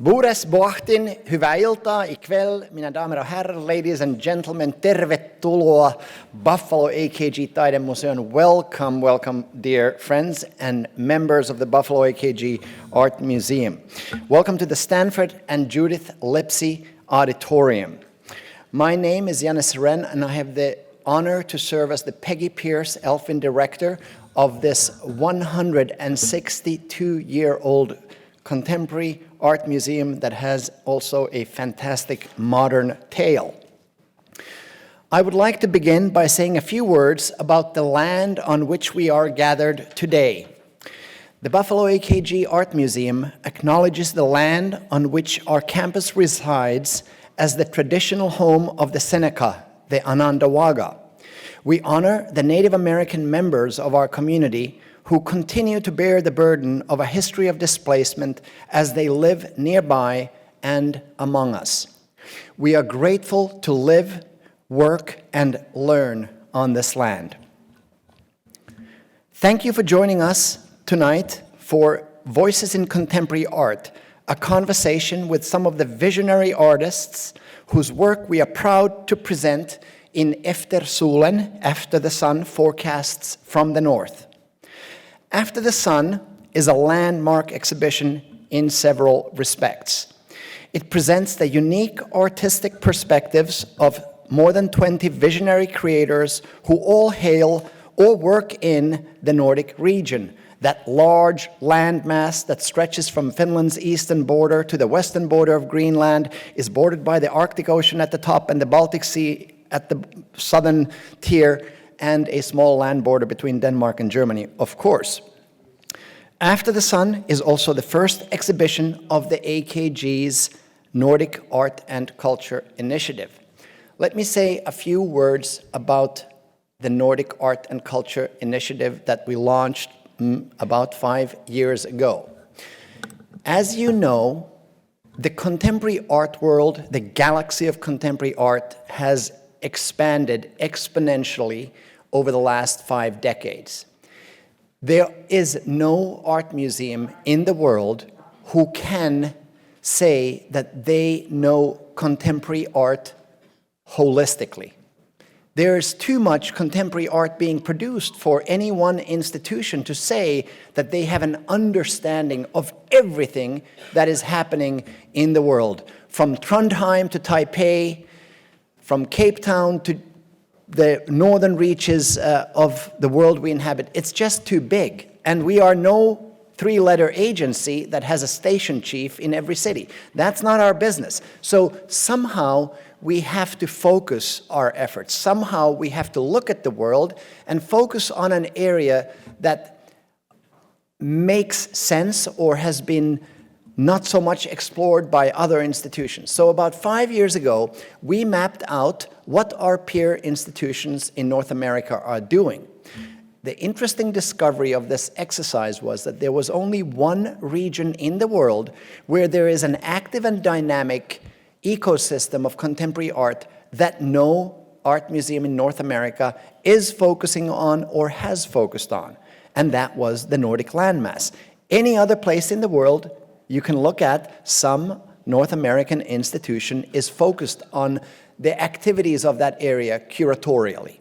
Bures boahtin, hyvää iltaa ikväll, mina damer och herrar, ladies and gentlemen, tervetuloa Buffalo AKG Taidemuseon. Welcome, welcome, dear friends and members of the Buffalo AKG Art Museum. Welcome to the Stanford and Judith Lipsey Auditorium. My name is Janne Seren, and I have the honor to serve as the Peggy Pierce Elfin Director of this 162-year-old contemporary art museum that has also a fantastic modern tale. I would like to begin by saying a few words about the land on which we are gathered today. The Buffalo AKG Art Museum acknowledges the land on which our campus resides as the traditional home of the Seneca, the Onondaga. We honor the Native American members of our community who continue to bear the burden of a history of displacement as they live nearby and among us. We are grateful to live, work, and learn on this land. Thank you for joining us tonight for Voices in Contemporary Art, a conversation with some of the visionary artists whose work we are proud to present in Efter solen, After the Sun forecasts from the north. After the Sun is a landmark exhibition in several respects. It presents the unique artistic perspectives of more than 20 visionary creators who all hail or work in the Nordic region, that large landmass that stretches from Finland's eastern border to the western border of Greenland, is bordered by the Arctic Ocean at the top and the Baltic Sea at the southern tier, and a small land border between Denmark and Germany, of course. After the Sun is also the first exhibition of the AKG's Nordic Art and Culture Initiative. Let me say a few words about the Nordic Art and Culture Initiative that we launched about 5 years ago. As you know, the contemporary art world, the galaxy of contemporary art, has expanded exponentially over the last 5 decades. There is no art museum in the world who can say that they know contemporary art holistically. There is too much contemporary art being produced for any one institution to say that they have an understanding of everything that is happening in the world, from Trondheim to Taipei, from Cape Town to the northern reaches of the world we inhabit. It's just too big. And we are no three-letter agency that has a station chief in every city. That's not our business. So somehow we have to focus our efforts. Somehow we have to look at the world and focus on an area that makes sense or has been not so much explored by other institutions. So about 5 years ago, we mapped out what our peer institutions in North America are doing. The interesting discovery of this exercise was that there was only one region in the world where there is an active and dynamic ecosystem of contemporary art that no art museum in North America is focusing on or has focused on, and that was the Nordic landmass. Any other place in the world you can look at, some North American institution is focused on the activities of that area curatorially.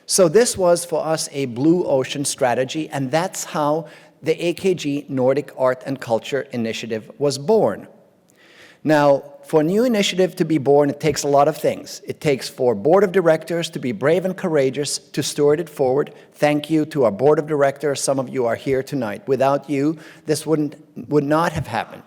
So this was for us a blue ocean strategy, and that's how the AKG Nordic Art and Culture Initiative was born. Now, for a new initiative to be born, it takes a lot of things. It takes for board of directors to be brave and courageous to steward it forward. Thank you to our board of directors. Some of you are here tonight. Without you, this would not have happened.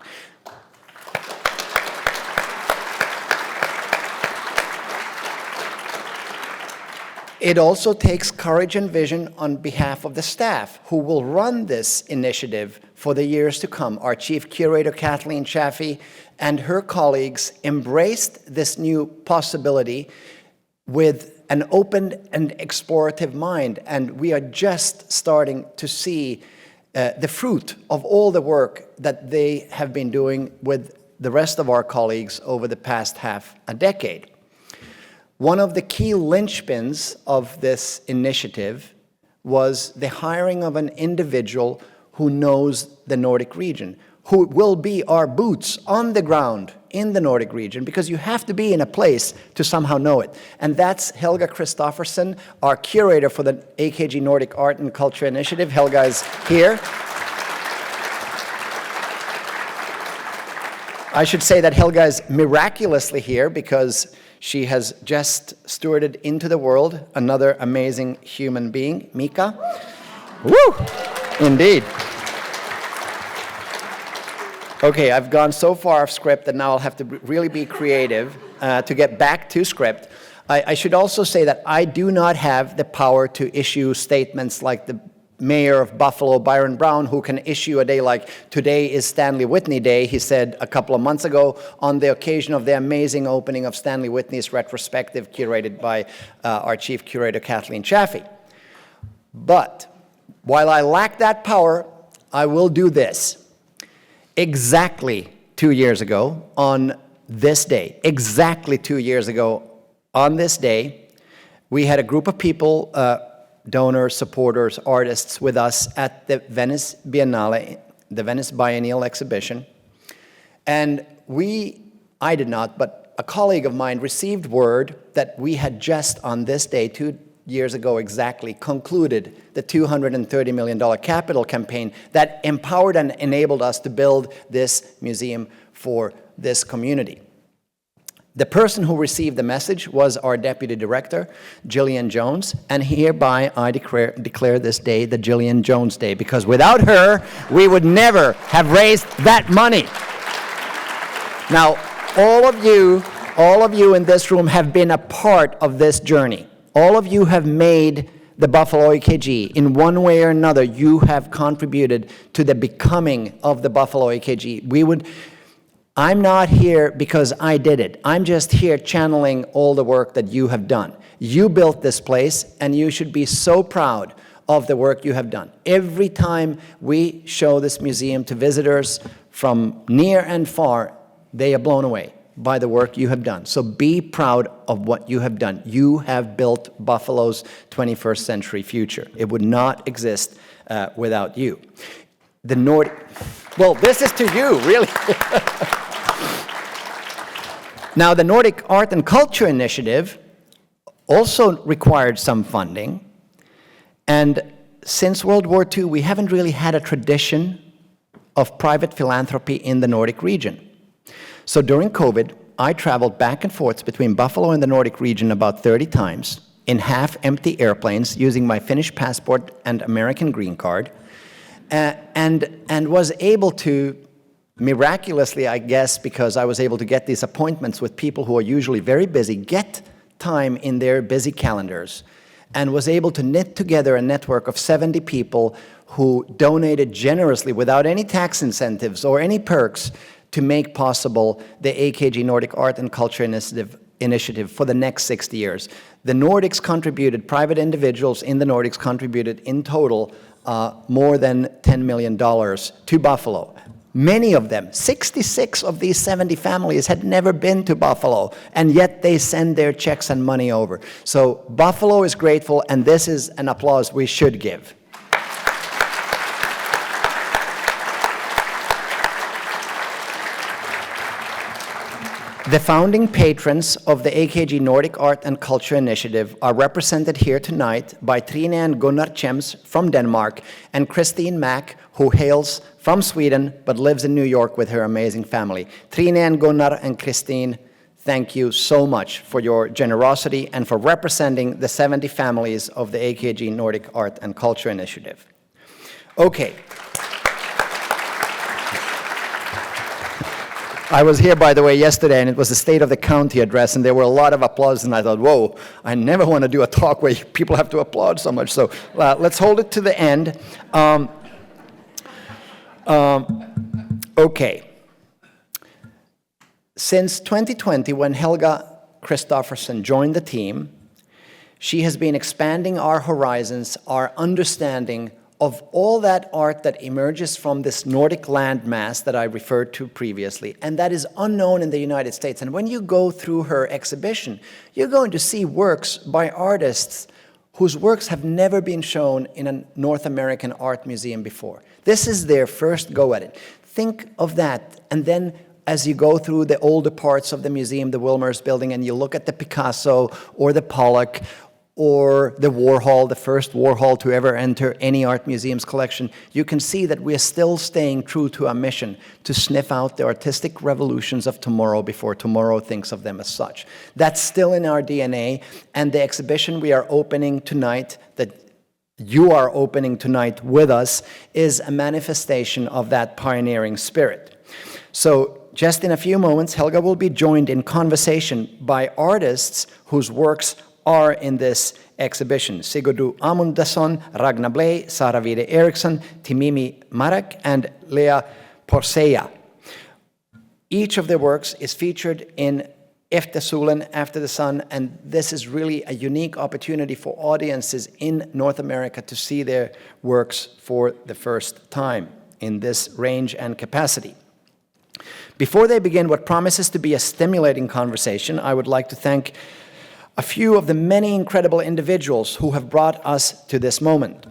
It also takes courage and vision on behalf of the staff who will run this initiative for the years to come. Our chief curator, Kathleen Chaffee, and her colleagues embraced this new possibility with an open and explorative mind, and we are just starting to see the fruit of all the work that they have been doing with the rest of our colleagues over the past half a decade. One of the key linchpins of this initiative was the hiring of an individual who knows the Nordic region, who will be our boots on the ground in the Nordic region, because you have to be in a place to somehow know it. And that's Helga Christoffersen, our curator for the AKG Nordic Art and Culture Initiative. Helga is here. I should say that Helga is miraculously here because she has just stewarded into the world another amazing human being, Mika. Woo! Indeed. Okay, I've gone so far off script that now I'll have to really be creative to get back to script. I should also say that I do not have the power to issue statements like the mayor of Buffalo, Byron Brown, who can issue a day like, today is Stanley Whitney Day, he said a couple of months ago on the occasion of the amazing opening of Stanley Whitney's retrospective curated by our chief curator, Kathleen Chaffee. But while I lack that power, I will do this. Exactly 2 years ago on this day, exactly 2 years ago on this day, we had a group of people, donors, supporters, artists with us at the Venice Biennale, the Venice Biennial exhibition. And I did not, but a colleague of mine received word that we had just on this day, 2 years ago exactly, concluded the $230 million capital campaign that empowered and enabled us to build this museum for this community. The person who received the message was our deputy director, Gillian Jones, and hereby I declare this day the Gillian Jones Day, because without her, we would never have raised that money. Now, all of you in this room have been a part of this journey. All of you have made the Buffalo AKG. In one way or another, you have contributed to the becoming of the Buffalo AKG. I'm not here because I did it. I'm just here channeling all the work that you have done. You built this place, and you should be so proud of the work you have done. Every time we show this museum to visitors from near and far, they are blown away by the work you have done. So be proud of what you have done. You have built Buffalo's 21st century future. It would not exist without you. The Nordic, well, this is to you, really. Now, the Nordic Art and Culture Initiative also required some funding. And since World War II, we haven't really had a tradition of private philanthropy in the Nordic region. So during COVID, I traveled back and forth between Buffalo and the Nordic region about 30 times in half-empty airplanes using my Finnish passport and American green card, and was able to, miraculously, I guess, because I was able to get these appointments with people who are usually very busy, get time in their busy calendars, and was able to knit together a network of 70 people who donated generously without any tax incentives or any perks to make possible the AKG Nordic Art and Culture Initiative for the next 60 years. The Nordics contributed, private individuals in the Nordics contributed in total more than $10 million to Buffalo. Many of them, 66 of these 70 families had never been to Buffalo, and yet they send their checks and money over. So Buffalo is grateful, and this is an applause we should give. The founding patrons of the AKG Nordic Art and Culture Initiative are represented here tonight by Trine and Gunnar Chems from Denmark and Christine Mack, who hails from Sweden but lives in New York with her amazing family. Trine and Gunnar and Christine, thank you so much for your generosity and for representing the 70 families of the AKG Nordic Art and Culture Initiative. Okay. I was here, by the way, yesterday, and it was the State of the County address, and there were a lot of applause, and I thought, whoa, I never want to do a talk where people have to applaud so much, so let's hold it to the end. Okay. Since 2020, when Helga Christoffersen joined the team, she has been expanding our horizons, our understanding of all that art that emerges from this Nordic landmass that I referred to previously, and that is unknown in the United States. And when you go through her exhibition, you're going to see works by artists whose works have never been shown in a North American art museum before. This is their first go at it. think of that, and then as you go through the older parts of the museum, the Wilmers building, and you look at the Picasso or the Pollock or the Warhol, the first Warhol to ever enter any art museum's collection, you can see that we are still staying true to our mission to sniff out the artistic revolutions of tomorrow before tomorrow thinks of them as such. That's still in our DNA, and the exhibition we are opening tonight, that you are opening tonight with us, is a manifestation of that pioneering spirit. So just in a few moments, Helga will be joined in conversation by artists whose works are in this exhibition: Sigurður Ámundason, Ragna Bley, Sara-Vide Ericson, Timimie Märak, and Lea Porsager. Each of their works is featured in Efter solen, After the Sun, and this is really a unique opportunity for audiences in North America to see their works for the first time in this range and capacity. Before they begin what promises to be a stimulating conversation, I would like to thank a few of the many incredible individuals who have brought us to this moment.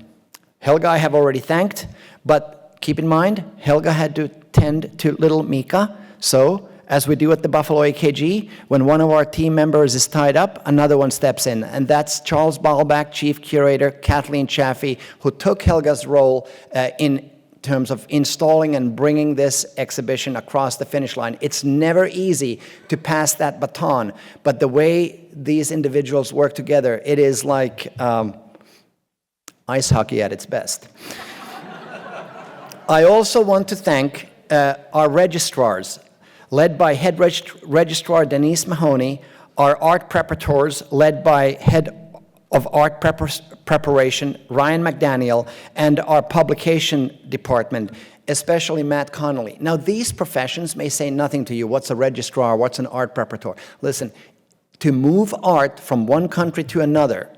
Helga I have already thanked, but keep in mind, Helga had to tend to little Mika, so as we do at the Buffalo AKG, when one of our team members is tied up, another one steps in, and that's Charles Baalbach, Chief Curator, Kathleen Chaffee, who took Helga's role in terms of installing and bringing this exhibition across the finish line. It's never easy to pass that baton, but the way these individuals work together, it is like ice hockey at its best. I also want to thank our registrars, led by Head Registrar Denise Mahoney, our art preparators, led by Head of Art Preparation, Ryan McDaniel, and our publication department, especially Matt Connolly. Now, these professions may say nothing to you. What's a registrar? What's an art preparator? Listen, to move art from one country to another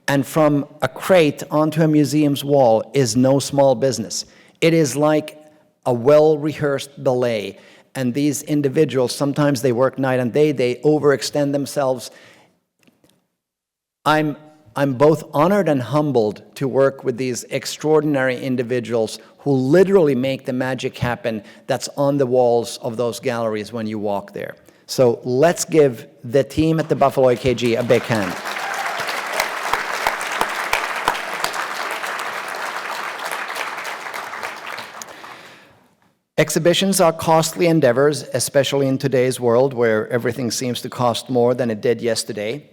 and from a crate onto a museum's wall is no small business. It is like a well-rehearsed ballet. And these individuals, sometimes they work night and day, they overextend themselves. I'm both honored and humbled to work with these extraordinary individuals who literally make the magic happen that's on the walls of those galleries when you walk there. So let's give the team at the Buffalo AKG a big hand. Exhibitions are costly endeavors, especially in today's world where everything seems to cost more than it did yesterday.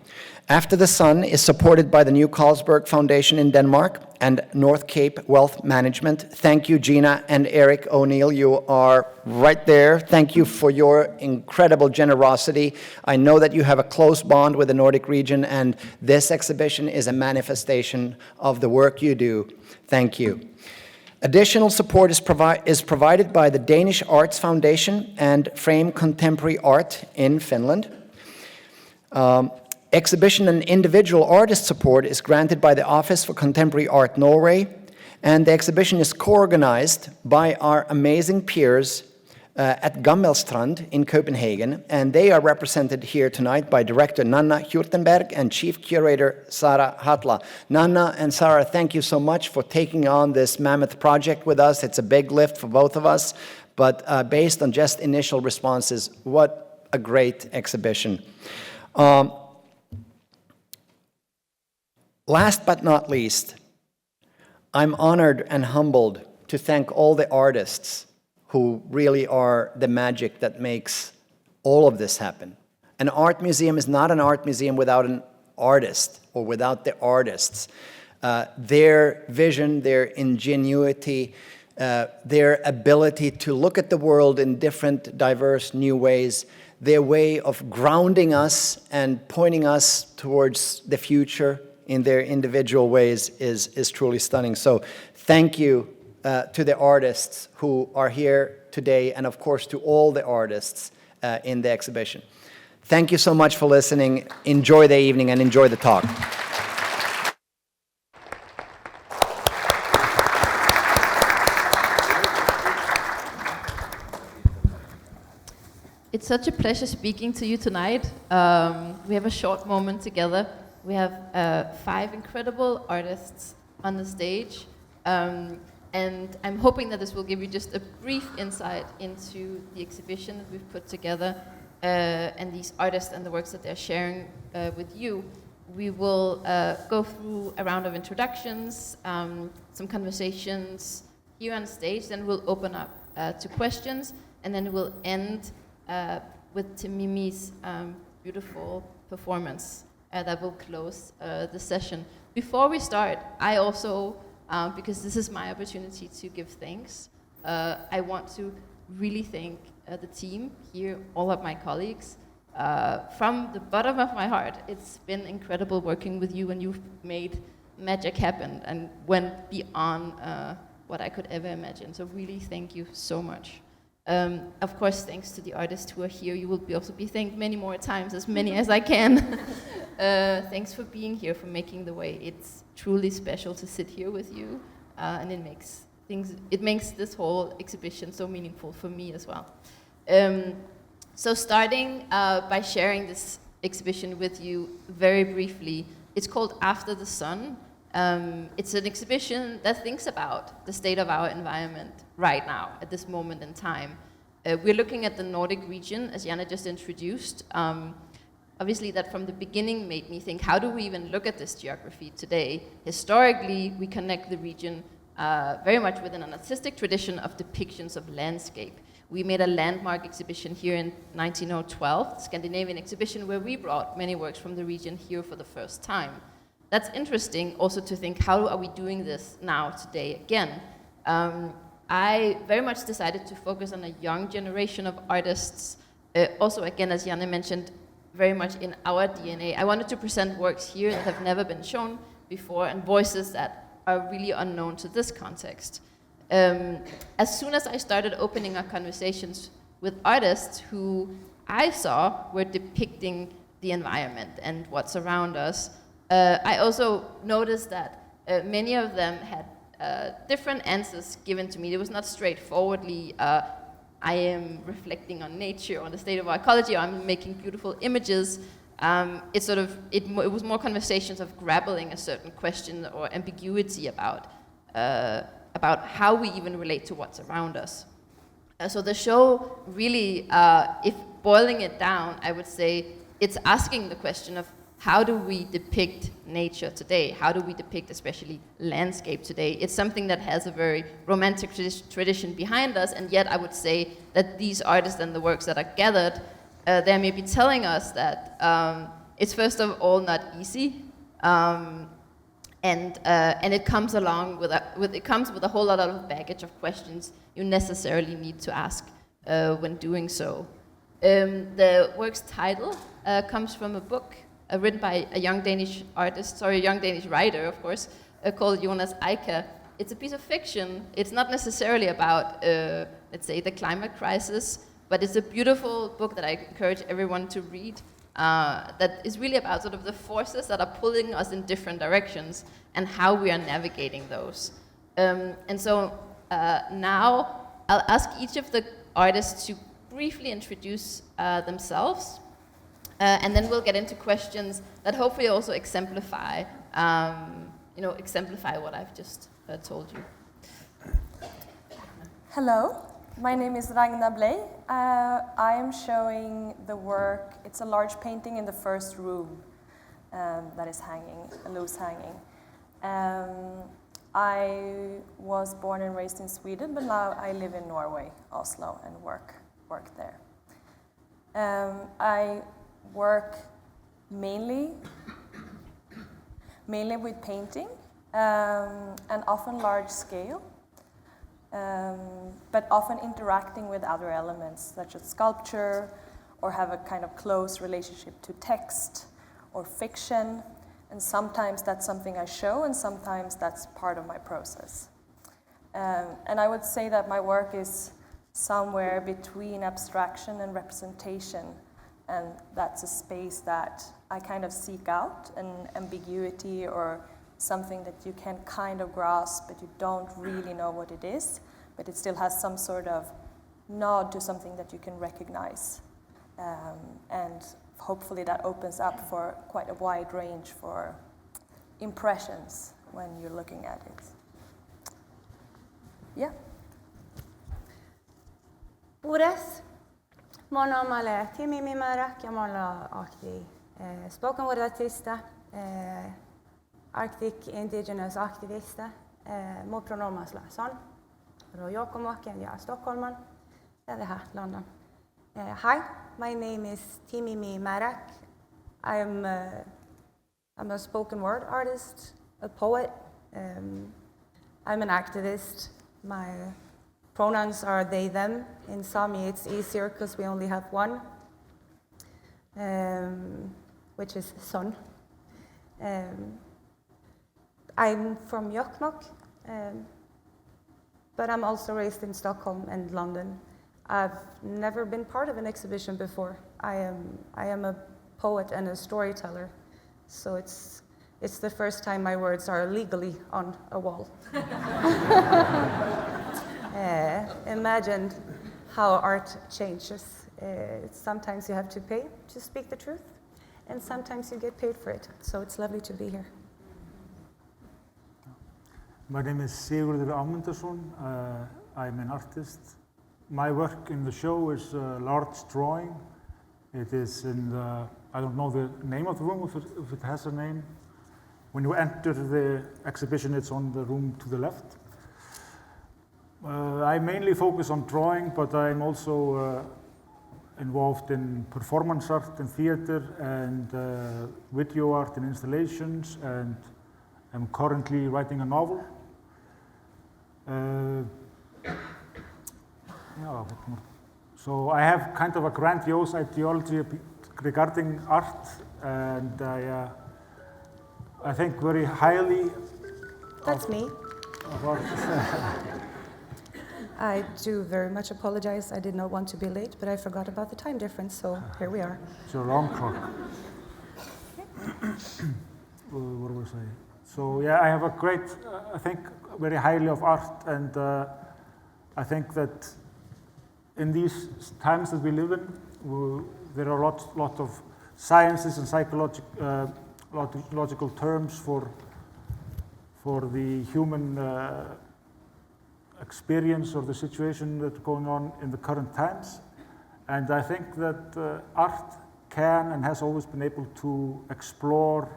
After the Sun is supported by the New Carlsberg Foundation in Denmark and North Cape Wealth Management. Thank you, Gina and Eric O'Neill. You are right there. Thank you for your incredible generosity. I know that you have a close bond with the Nordic region, and this exhibition is a manifestation of the work you do. Thank you. Additional support is provided by the Danish Arts Foundation and Frame Contemporary Art in Finland. Exhibition and individual artist support is granted by the Office for Contemporary Art Norway, and the exhibition is co-organized by our amazing peers at Gammelstrand in Copenhagen, and they are represented here tonight by Director Nanna Hjortenberg and Chief Curator Sara Hatla. Nanna and Sara, thank you so much for taking on this mammoth project with us. It's a big lift for both of us, but based on just initial responses, what a great exhibition. Last but not least, I'm honored and humbled to thank all the artists who really are the magic that makes all of this happen. An art museum is not an art museum without an artist or without the artists. Their vision, their ingenuity, their ability to look at the world in different, diverse, new ways, their way of grounding us and pointing us towards the future in their individual ways is truly stunning. So thank you to the artists who are here today, and of course to all the artists in the exhibition. Thank you so much for listening. Enjoy the evening and enjoy the talk. It's such a pleasure speaking to you tonight. We have a short moment together. We have 5 incredible artists on the stage. And I'm hoping that this will give you just a brief insight into the exhibition that we've put together and these artists and the works that they're sharing with you. We will go through a round of introductions, some conversations here on stage, then we'll open up to questions, and then we'll end with Timimie's beautiful performance that will close the session. Before we start, I also, because this is my opportunity to give thanks, I want to really thank the team here, all of my colleagues. From the bottom of my heart, it's been incredible working with you, and you've made magic happen and went beyond what I could ever imagine. So really thank you so much. Of course, thanks to the artists who are here. You will also be thanked many more times, as many as I can. Thanks for being here, for making the way. It's truly special to sit here with you, and it makes this whole exhibition so meaningful for me as well. So starting by sharing this exhibition with you very briefly, it's called After the Sun. It's an exhibition that thinks about the state of our environment right now, at this moment in time. We're looking at the Nordic region, as Janne just introduced. Obviously, that from the beginning made me think, how do we even look at this geography today? Historically, we connect the region very much within an artistic tradition of depictions of landscape. We made a landmark exhibition here in 1912, the Scandinavian exhibition, where we brought many works from the region here for the first time. That's interesting also to think, how are we doing this now, today, again? I very much decided to focus on a young generation of artists, also, again, as Janne mentioned, very much in our DNA. I wanted to present works here that have never been shown before, and voices that are really unknown to this context. As soon as I started opening up conversations with artists who I saw were depicting the environment and what's around us, I also noticed that many of them had different answers given to me. It was not straightforwardly, I am reflecting on nature or the state of our ecology, or I'm making beautiful images. It was more conversations of grappling a certain question or ambiguity about how we even relate to what's around us. So the show really, if boiling it down, I would say it's asking the question of, how do we depict nature today? How do we depict especially landscape today? It's something that has a very romantic tradition behind us, and yet I would say that these artists and the works that are gathered, they may be telling us that it's first of all not easy, and it comes along with a whole lot of baggage of questions you necessarily need to ask when doing so. The work's title comes from a book written by a young Danish writer, of course, called Jonas Eika. It's a piece of fiction. It's not necessarily about, let's say, the climate crisis, but it's a beautiful book that I encourage everyone to read, that is really about sort of the forces that are pulling us in different directions and how we are navigating those. And so now I'll ask each of the artists to briefly introduce themselves. And then we'll get into questions that hopefully also exemplify what I've just told you. Hello, my name is Ragna Bley. I am showing the work. It's a large painting in the first room that is hanging, a loose hanging. I was born and raised in Sweden, but now I live in Norway, Oslo, and work there. I work mainly with painting, and often large scale, but often interacting with other elements such as sculpture, or have a kind of close relationship to text or fiction, and sometimes that's something I show, and sometimes that's part of my process. And I would say that my work is somewhere between abstraction and representation. And that's a space that I kind of seek out, an ambiguity or something that you can kind of grasp, but you don't really know what it is, but it still has some sort of nod to something that you can recognize. And hopefully that opens up for quite a wide range for impressions when you're looking at it. Yeah. Ures. Mon nom är Timimie Märak. Jag målar aktiv spoken word artista, Arctic indigenous aktivista, mot pronomas läsan. Och jag kommer och jag är stockholman. Det är här, London. Hi, my name is Timimie Märak. I'm a spoken word artist, a poet. I'm an activist. My pronouns are they, them. In Sami it's easier because we only have one, which is son. I'm from Jokkmokk, but I'm also raised in Stockholm and London. I've never been part of an exhibition before. I am a poet and a storyteller, so it's the first time my words are legally on a wall. Imagine how art changes. Sometimes you have to pay to speak the truth, and sometimes you get paid for it. So it's lovely to be here. My name is Sigurður Ámundason. I'm an artist. My work in the show is a large drawing. It is in the, I don't know the name of the room, if it has a name. When you enter the exhibition, it's on the room to the left. I mainly focus on drawing, but I'm also involved in performance art and theater and video art and installations, and I'm currently writing a novel. So I have kind of a grandiose ideology regarding art, and I think very highly. That's me. About I do very much apologize. I did not want to be late, but I forgot about the time difference, so here we are. It's a wrong clock. What was I? So yeah, I have a great, I think very highly of art, and I think that in these times that we live in, there are lot of sciences and psychological terms for the human experience or the situation that's going on in the current times. And I think that art can and has always been able to explore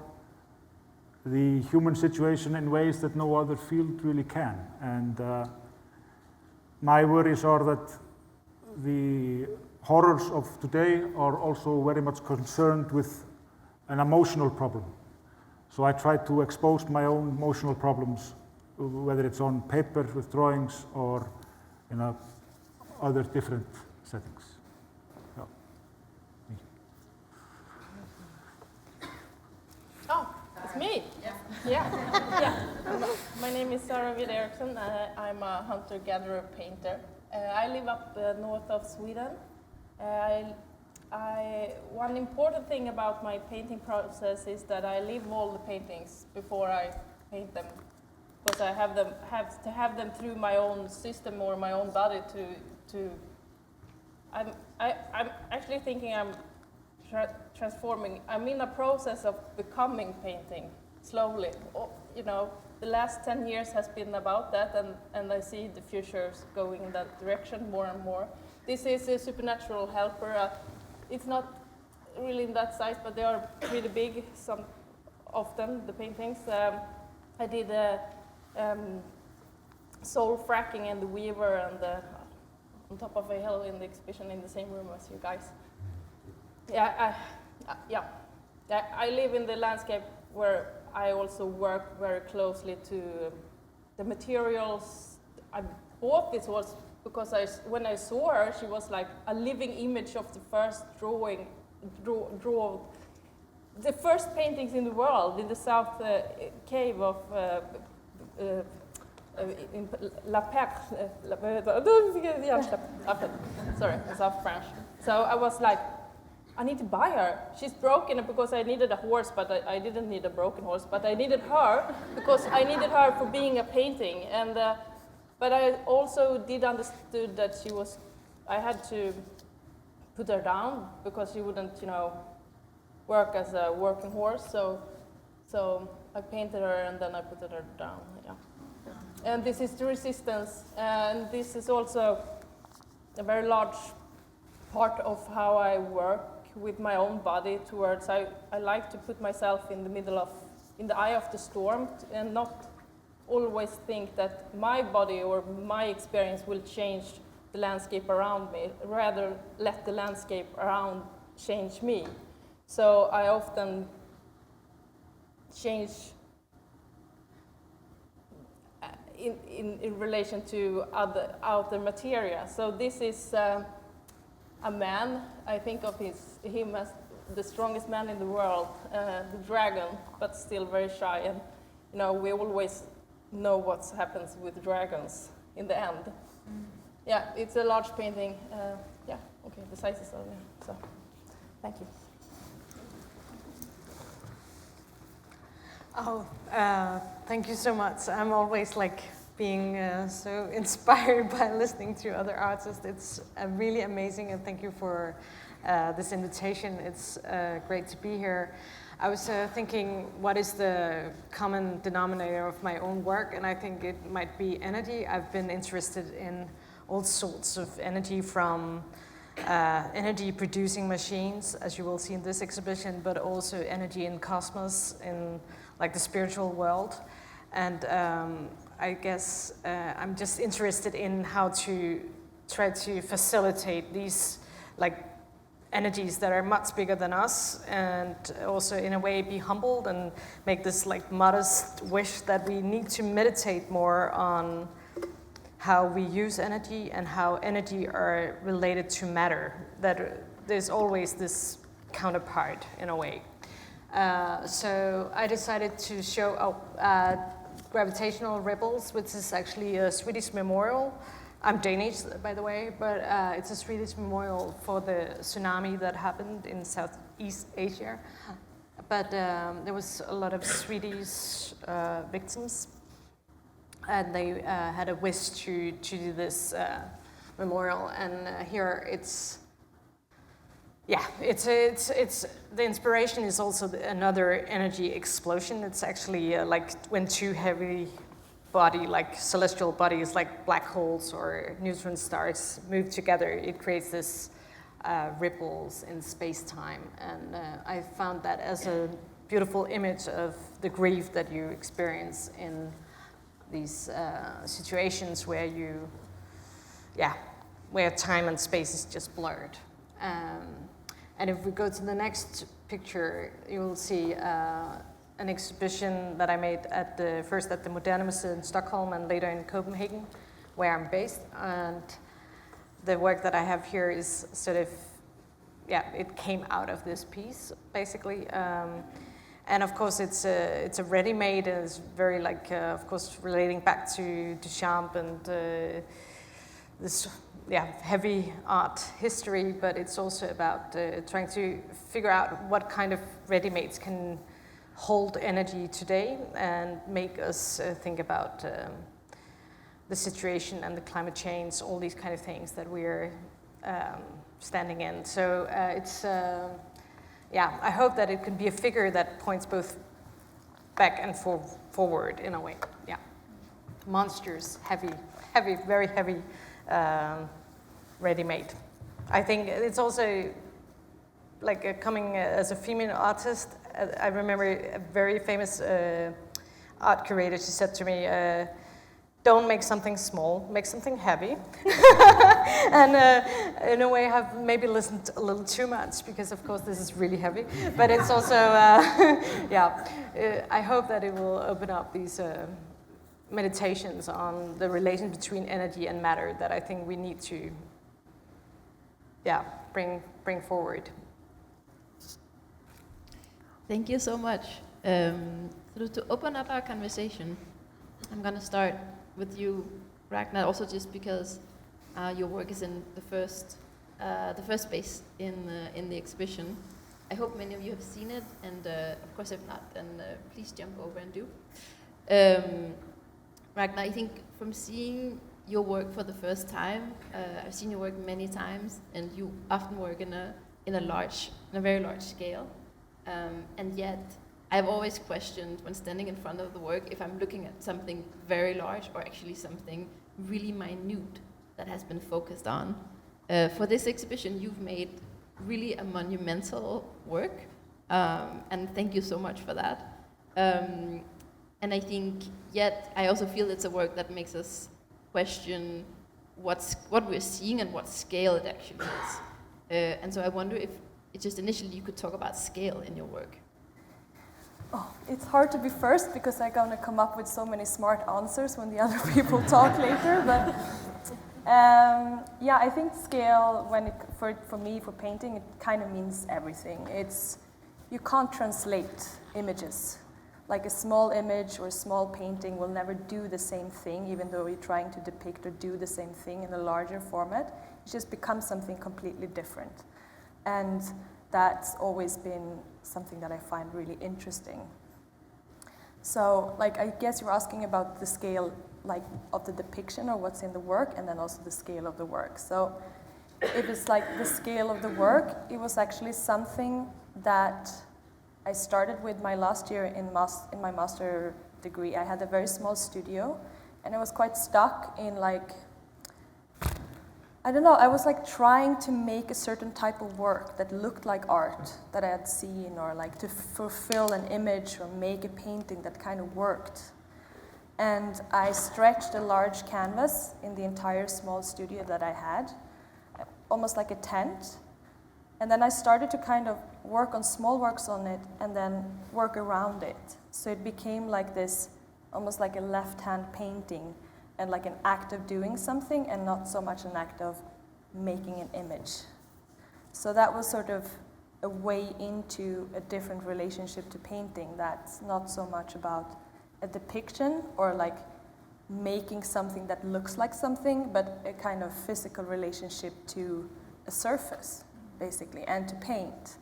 the human situation in ways that no other field really can. And my worries are that the horrors of today are also very much concerned with an emotional problem. So I try to expose my own emotional problems, whether it's on paper with drawings or in other different settings. Yeah. Oh, it's me. Yeah. My name is Sara-Vide Ericson. I'm a hunter-gatherer painter. I live up north of Sweden. One important thing about my painting process is that I leave all the paintings before I paint them, because I have to have them through my own system or my own body to. I'm actually thinking I'm transforming. I'm in a process of becoming painting slowly. You know, the last 10 years has been about that, and I see the future going in that direction more and more. This is a supernatural helper. It's not really in that size, but they are pretty big. Some of them, the paintings. I did soul fracking and the weaver and on top of a hill in the exhibition in the same room as you guys. I live in the landscape where I also work very closely to the materials. I bought this was because when I saw her, she was like a living image of the first drawing, the first paintings in the world in the south cave of in La Perche. Sorry, South French. So I was like, I need to buy her. She's broken because I needed a horse, but I didn't need a broken horse. But I needed her because I needed her for being a painting. And but I also did understood that she was. I had to put her down because she wouldn't, work as a working horse. So I painted her and then I put her down. Yeah. And this is the resistance, and this is also a very large part of how I work with my own body towards, I like to put myself in the eye of the storm, and not always think that my body or my experience will change the landscape around me, rather let the landscape around change me. So I often change in relation to outer materia. So this is a man. I think of him as the strongest man in the world, the dragon, but still very shy. And you know, we always know what happens with dragons in the end. Yeah, it's a large painting. Yeah, okay, the sizes are there. So, thank you. Oh, thank you so much. I'm always like being so inspired by listening to other artists. It's really amazing, and thank you for this invitation. It's great to be here. I was thinking, what is the common denominator of my own work? And I think it might be energy. I've been interested in all sorts of energy, from energy producing machines, as you will see in this exhibition, but also energy in cosmos, in like the spiritual world. And I guess I'm just interested in how to try to facilitate these like energies that are much bigger than us, and also in a way be humbled and make this like modest wish that we need to meditate more on how we use energy and how energy are related to matter, that there's always this counterpart in a way. So I decided to show gravitational ripples, which is actually a Swedish memorial. I'm Danish, by the way, but it's a Swedish memorial for the tsunami that happened in Southeast Asia. But there was a lot of Swedish victims, and they had a wish to do this memorial. And here it's the inspiration is also another energy explosion. It's actually like when two heavy like celestial bodies like black holes or neutron stars move together, it creates this ripples in space-time. And I found that as a beautiful image of the grief that you experience in these situations where where time and space is just blurred. And if we go to the next picture, you will see an exhibition that I made first at the Moderna Museum in Stockholm and later in Copenhagen, where I'm based. And the work that I have here is sort of, it came out of this piece, basically. And of course, it's a ready-made, and it's very of course, relating back to Duchamp and this heavy art history, but it's also about trying to figure out what kind of ready-mades can hold energy today and make us think about the situation and the climate change, all these kind of things that we're standing in. So I hope that it can be a figure that points both back and forward in a way. Yeah, monsters, heavy, very heavy, ready-made. I think it's also like coming as a female artist. I remember a very famous art curator. She said to me, "Don't make something small, make something heavy." And in a way, I have maybe listened a little too much, because of course this is really heavy. But it's also, I hope that it will open up these meditations on the relation between energy and matter that I think we need to, bring forward. Thank you so much. So to open up our conversation, I'm going to start with you, Ragna, also just because your work is in the first space in the exhibition. I hope many of you have seen it, and of course if not, then please jump over and do. Ragna, I think from seeing your work for the first time, I've seen your work many times, and you often work in a very large scale, and yet I've always questioned when standing in front of the work if I'm looking at something very large or actually something really minute that has been focused on. For this exhibition, you've made really a monumental work, and thank you so much for that. And I think, yet, I also feel it's a work that makes us question what we're seeing and what scale it actually is. And so I wonder if just initially you could talk about scale in your work. Oh, it's hard to be first because I'm going to come up with so many smart answers when the other people talk later. But yeah, I think scale, for me, for painting, it kind of means everything. You can't translate images. Like a small image or a small painting will never do the same thing, even though you're trying to depict or do the same thing in a larger format. It just becomes something completely different. And that's always been something that I find really interesting. So, like, I guess you're asking about the scale, like, of the depiction or what's in the work, and then also the scale of the work. So, if it's like the scale of the work, it was actually something that I started with my last year in my master degree. I had a very small studio, and I was quite stuck in, like, I don't know, I was like trying to make a certain type of work that looked like art that I had seen, or like to fulfill an image or make a painting that kind of worked. And I stretched a large canvas in the entire small studio that I had, almost like a tent. And then I started to kind of work on small works on it and then work around it. So it became like this, almost like a left-hand painting, and like an act of doing something and not so much an act of making an image. So that was sort of a way into a different relationship to painting that's not so much about a depiction or like making something that looks like something, but a kind of physical relationship to a surface, basically, and to paint.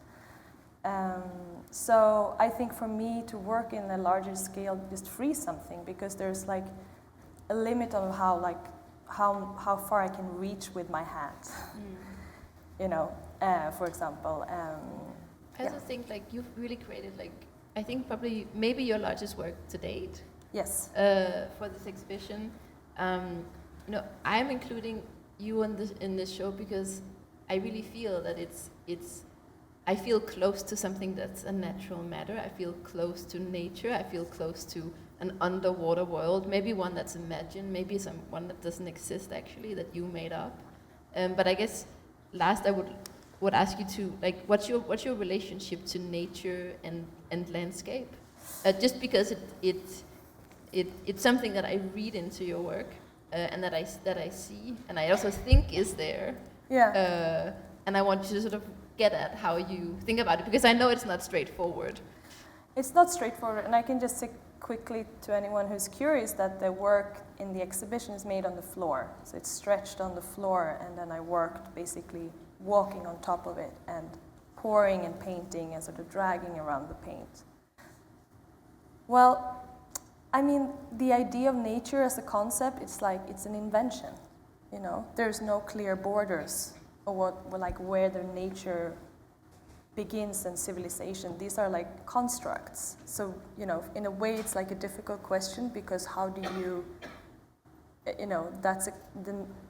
So I think for me to work in a larger scale just frees something, because there's like a limit on how far I can reach with my hand. You know, for example. I also think like you've really created like, I think probably maybe your largest work to date. Yes. For this exhibition. You know, I'm including you in this show because I really feel that I feel close to something that's a natural matter. I feel close to nature. I feel close to an underwater world, maybe one that's imagined, maybe one that doesn't exist actually, that you made up. But I guess last I would ask you to, like, what's your relationship to nature and landscape? Just because it's something that I read into your work and that I see, and I also think is there. Yeah. And I want you to sort of get at how you think about it, because I know it's not straightforward. It's not straightforward, and I can just say quickly to anyone who's curious that the work in the exhibition is made on the floor. So it's stretched on the floor, and then I worked basically walking on top of it and pouring and painting and sort of dragging around the paint. Well, I mean, the idea of nature as a concept, it's like it's an invention. You know, there's no clear borders of where the nature begins and civilization. These are like constructs. So, you know, in a way it's like a difficult question, because how do you know, that's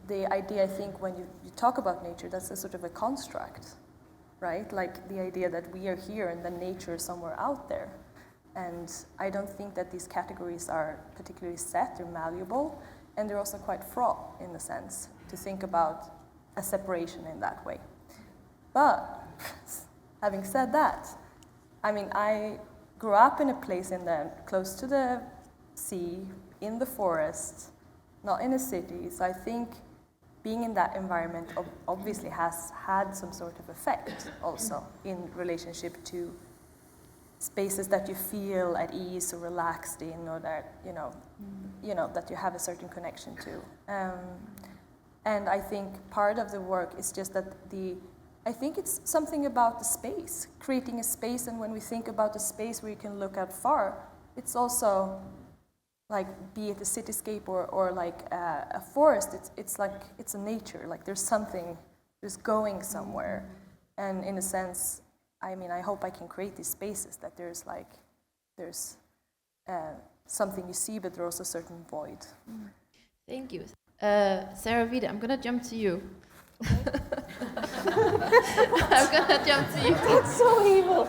the idea, I think, when you talk about nature, that's a sort of a construct, right? Like the idea that we are here and then nature is somewhere out there. And I don't think that these categories are particularly set or malleable, and they're also quite fraught in a sense to think about a separation in that way. But having said that, I mean, I grew up in a place close to the sea, in the forest, not in a city. So I think being in that environment obviously has had some sort of effect also in relationship to spaces that you feel at ease or relaxed in, or that you know that you have a certain connection to. And I think part of the work is just that I think it's something about the space, creating a space, and when we think about a space where you can look out far, it's also like, be it a cityscape or like a forest, it's like, it's a nature, like there's going somewhere. And in a sense, I mean, I hope I can create these spaces that there's like there's something you see, but there's also a certain void. Thank you. Sara-Vide, I'm going to jump to you. I'm going to jump to you. That's so evil.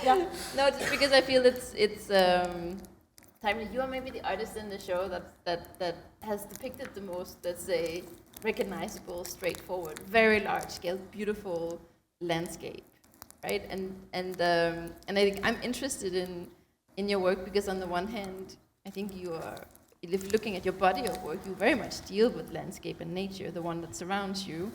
Yeah. No, just because I feel it's Timimie, you are maybe the artist in the show that has depicted the most, let's say, recognizable, straightforward, very large scale, beautiful landscape, right? And I think I'm interested in your work because on the one hand, I think if looking at your body of work, you very much deal with landscape and nature, the one that surrounds you.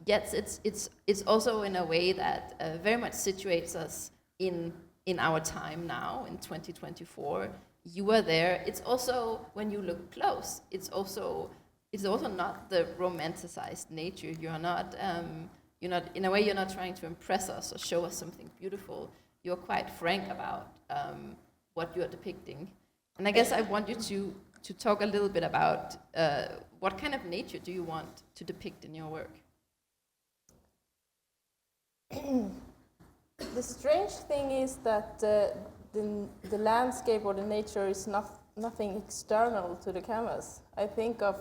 Yet it's also in a way that very much situates us in our time now, in 2024. You are there. It's also, when you look close, it's also not the romanticized nature. You're not, in a way, you're not trying to impress us or show us something beautiful. You're quite frank about what you're depicting. And I guess I want you to talk a little bit about what kind of nature do you want to depict in your work? The strange thing is that the landscape or the nature is nothing external to the canvas. I think of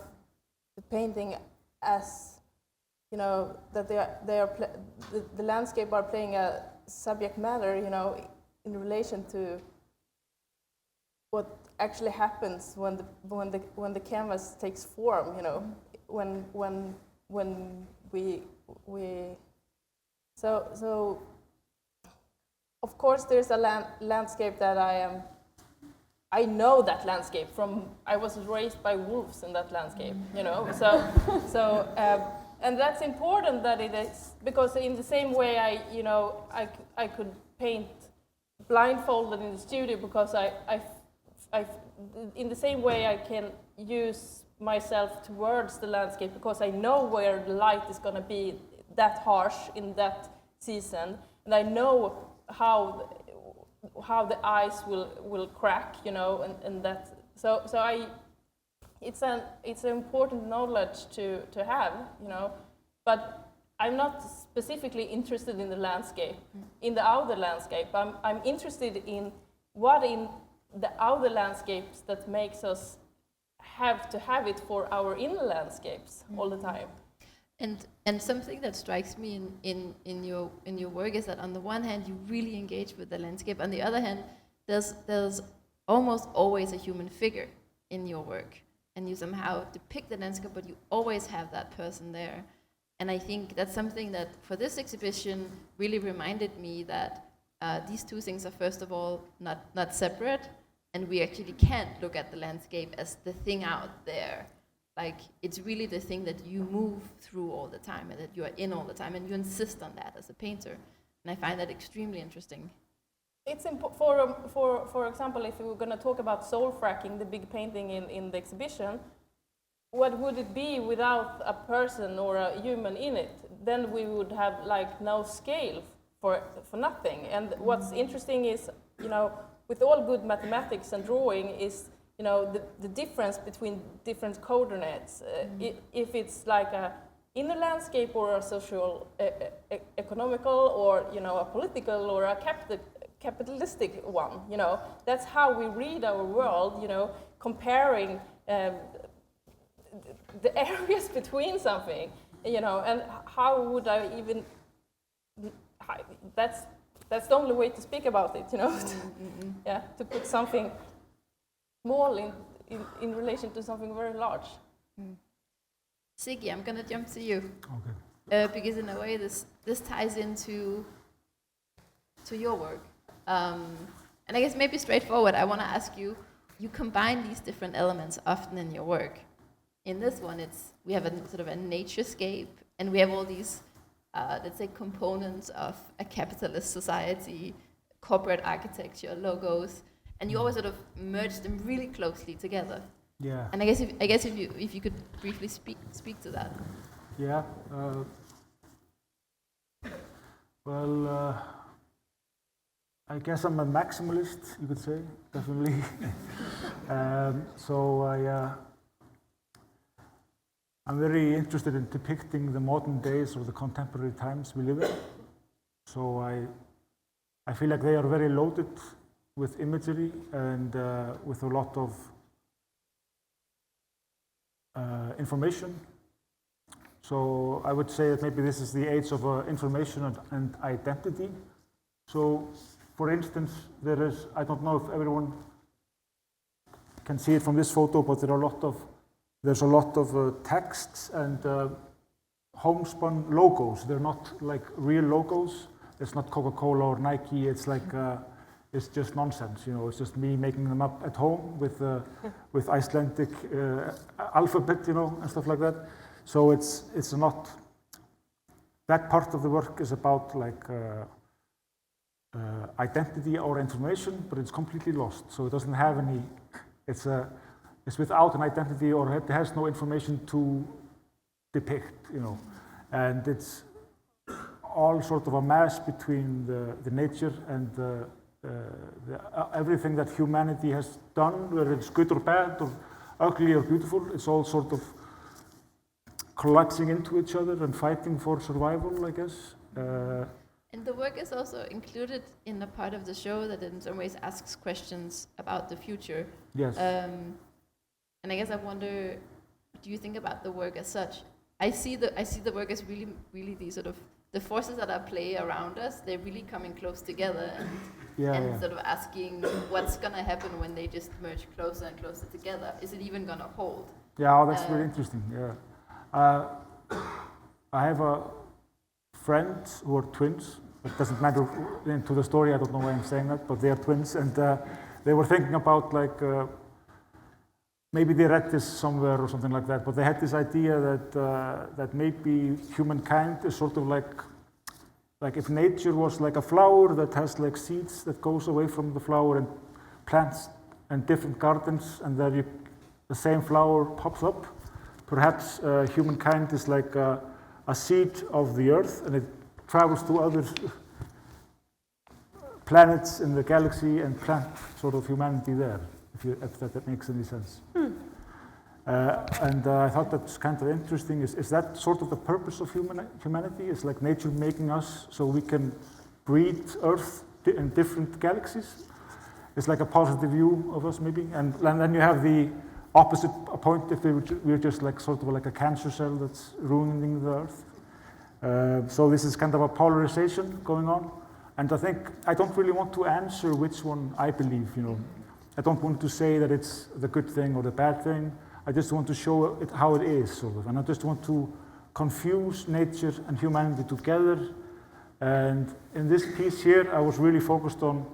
the painting as, that the landscape are playing a subject matter, in relation to what actually happens when the canvas takes form, when we so of course there's a landscape that I know that landscape from, I was raised by wolves in that landscape, and that's important that it is, because in the same way I could paint blindfolded in the studio, because I in the same way I can use myself towards the landscape because I know where the light is going to be that harsh in that season, and I know how the ice will crack, and that. So it's an important knowledge to have, but I'm not specifically interested in the landscape, in the outer landscape. I'm interested in what in the outer landscapes that makes us have to have it for our inner landscapes all the time. And something that strikes me in your work is that on the one hand you really engage with the landscape, on the other hand there's almost always a human figure in your work, and you somehow depict the landscape, but you always have that person there. And I think that's something that for this exhibition really reminded me that these two things are first of all not separate, and we actually can't look at the landscape as the thing out there. Like, it's really the thing that you move through all the time and that you are in all the time, and you insist on that as a painter. And I find that extremely interesting. It's for example, if we were going to talk about soul fracking, the big painting in the exhibition, what would it be without a person or a human in it? Then we would have no scale for nothing. And what's interesting is, with all good mathematics and drawing is, the difference between different coordinates. If it's like a inner landscape or a social, economical, or a political or a capitalistic one, that's how we read our world, comparing the areas between something, and how would I even? That's the only way to speak about it, Yeah, to put something small in relation to something very large. Siggy, I'm gonna jump to you. Okay. Because in a way this ties into your work. And I guess maybe straightforward, I want to ask you, you combine these different elements often in your work. In this one, we have a sort of a naturescape, and we have all these, let's say, components of a capitalist society, corporate architecture, logos, and you always sort of merge them really closely together. Yeah. And I guess if you could briefly speak to that. Yeah. Well, I guess I'm a maximalist, you could say, definitely. So I'm very interested in depicting the modern days or the contemporary times we live in. So I feel like they are very loaded with imagery and with a lot of information. So I would say that maybe this is the age of information and identity. So, for instance, there is, I don't know if everyone can see it from this photo, but there's a lot of texts and homespun logos. They're not like real logos. It's not Coca-Cola or Nike. It's like it's just nonsense. You know, it's just me making them up at home with Icelandic alphabet, you know, and stuff like that. So it's not, that part of the work is about like identity or information, but it's completely lost. So it doesn't have any, it's without an identity, or it has no information to depict, you know. And it's all sort of a mass between the nature and everything that humanity has done, whether it's good or bad or ugly or beautiful. It's all sort of collapsing into each other and fighting for survival, I guess. And the work is also included in a part of the show that in some ways asks questions about the future. Yes. And I guess I wonder, what do you think about the work as such? I see the work as really these sort of, the forces that are at play around us, they're really coming close together and sort of asking what's gonna happen when they just merge closer and closer together. Is it even gonna hold? Yeah, that's very interesting, yeah. I have a friend who are twins. It doesn't matter into the story, I don't know why I'm saying that, but they are twins, and they were thinking about like, maybe they read this somewhere or something like that, but they had this idea that maybe humankind is sort of like if nature was like a flower that has like seeds that goes away from the flower and plants and different gardens, and then the same flower pops up. Perhaps humankind is like a seed of the Earth, and it travels to other planets in the galaxy and plant sort of humanity there, if that makes any sense. And I thought that's kind of interesting. Is that sort of the purpose of humanity? Is like nature making us so we can breed Earth in different galaxies? It's like a positive view of us, maybe. And then you have the opposite point, if we're just like sort of like a cancer cell that's ruining the Earth. So this is kind of a polarization going on. And I think I don't really want to answer which one I believe, you know. I don't want to say that it's the good thing or the bad thing. I just want to show it how it is, sort of. And I just want to confuse nature and humanity together. And in this piece here, I was really focused on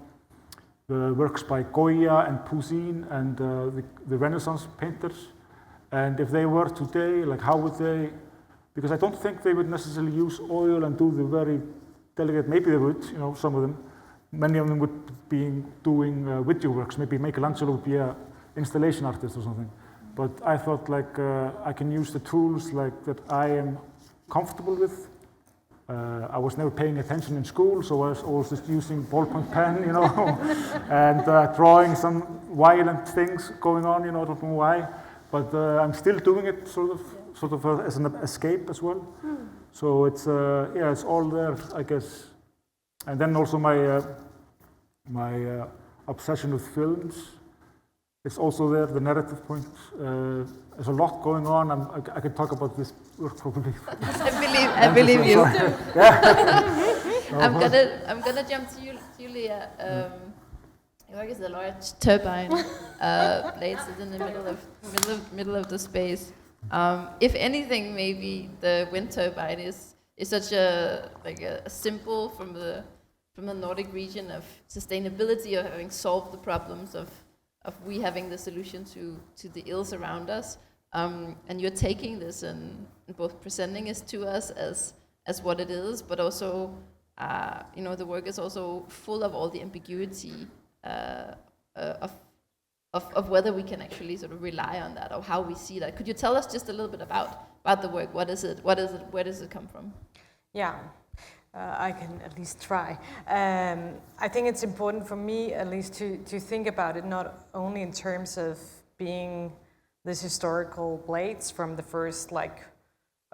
the works by Goya and Poussin and the Renaissance painters. And if they were today, like how would they, because I don't think they would necessarily use oil and do the very delicate, maybe they would, you know, some of them. Many of them would be doing video works. Maybe Michelangelo would be an installation artist or something. But I thought like I can use the tools like that I am comfortable with. I was never paying attention in school, so I was always just using ballpoint pen, you know, and drawing some violent things going on, you know, I don't know why. But I'm still doing it sort of as an escape as well. So it's yeah, it's all there, I guess. And then also my obsession with films. It's also there, the narrative point. There's a lot going on. I could talk about this work probably. I believe you. I'm gonna jump to you, Lea. Your work is a large turbine blades in the middle of the space. If anything, maybe the wind turbine is such a symbol from the Nordic region of sustainability, of having solved the problems of we having the solution to the ills around us, and you're taking this and both presenting it to us as what it is, but also you know, the work is also full of all the ambiguity of whether we can actually sort of rely on that or how we see that. Could you tell us just a little bit about the work? What is it? Where does it come from? Yeah. I can at least try. I think it's important for me at least to think about it not only in terms of being this historical blades from the first like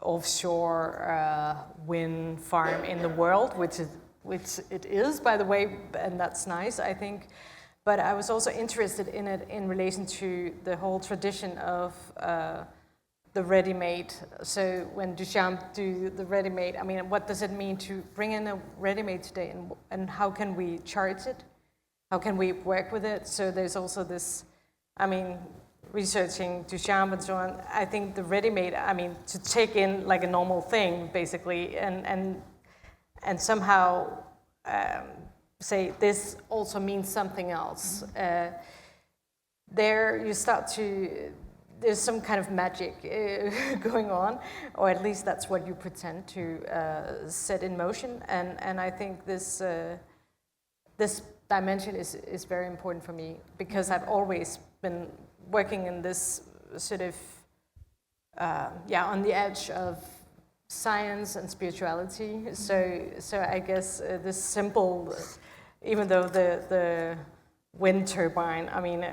offshore wind farm in the world, which which it is, by the way, and that's nice, I think. But I was also interested in it in relation to the whole tradition of the ready-made. So when Duchamp do the ready-made, I mean, what does it mean to bring in a ready-made today, and how can we charge it? How can we work with it? So there's also this, I mean, researching Duchamp and so on, I think the ready-made, I mean, to take in like a normal thing, basically, and somehow say this also means something else. There you start to, there's some kind of magic going on, or at least that's what you pretend to set in motion. And I think this this dimension is very important for me, because I've always been working in this sort of on the edge of science and spirituality. So I guess this simple, even though the wind turbine, I mean,